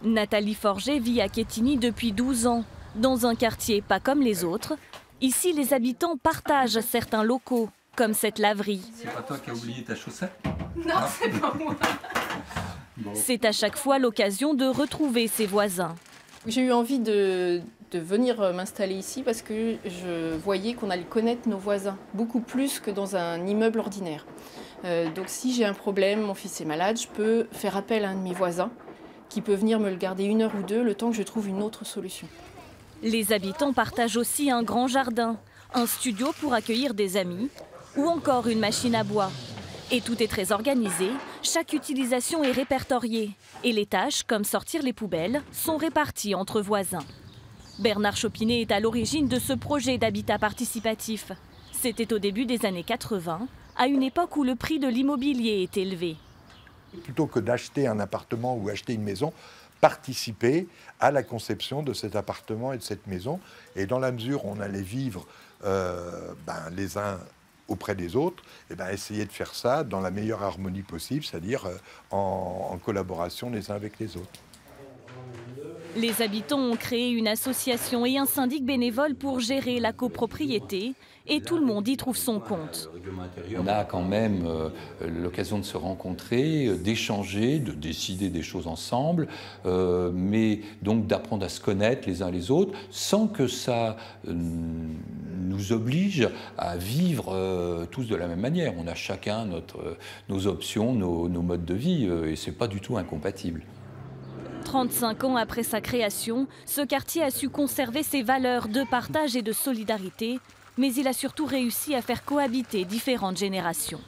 Nathalie Forget vit à Quetigny depuis 12 ans, dans un quartier pas comme les autres. Ici, les habitants partagent certains locaux, comme cette laverie. C'est pas toi qui as oublié ta chaussette? Non, c'est pas moi. C'est à chaque fois l'occasion de retrouver ses voisins. J'ai eu envie de venir m'installer ici parce que je voyais qu'on allait connaître nos voisins, beaucoup plus que dans un immeuble ordinaire. Donc si j'ai un problème, mon fils est malade, je peux faire appel à un de mes voisins qui peut venir me le garder 1 heure ou 2, le temps que je trouve une autre solution. Les habitants partagent aussi un grand jardin, un studio pour accueillir des amis ou encore une machine à bois. Et tout est très organisé, chaque utilisation est répertoriée. Et les tâches, comme sortir les poubelles, sont réparties entre voisins. Bernard Chopinet est à l'origine de ce projet d'habitat participatif. C'était au début des années 80, à une époque où le prix de l'immobilier est élevé. Plutôt que d'acheter un appartement ou acheter une maison, participer à la conception de cet appartement et de cette maison. Et dans la mesure où on allait vivre les uns auprès des autres, essayer de faire ça dans la meilleure harmonie possible, c'est-à-dire en collaboration les uns avec les autres. Les habitants ont créé une association et un syndic bénévole pour gérer la copropriété et tout le monde y trouve son compte. On a quand même l'occasion de se rencontrer, d'échanger, de décider des choses ensemble, mais donc d'apprendre à se connaître les uns les autres sans que ça nous oblige à vivre tous de la même manière. On a chacun nos options, nos modes de vie et ce n'est pas du tout incompatible. 35 ans après sa création, ce quartier a su conserver ses valeurs de partage et de solidarité, mais il a surtout réussi à faire cohabiter différentes générations.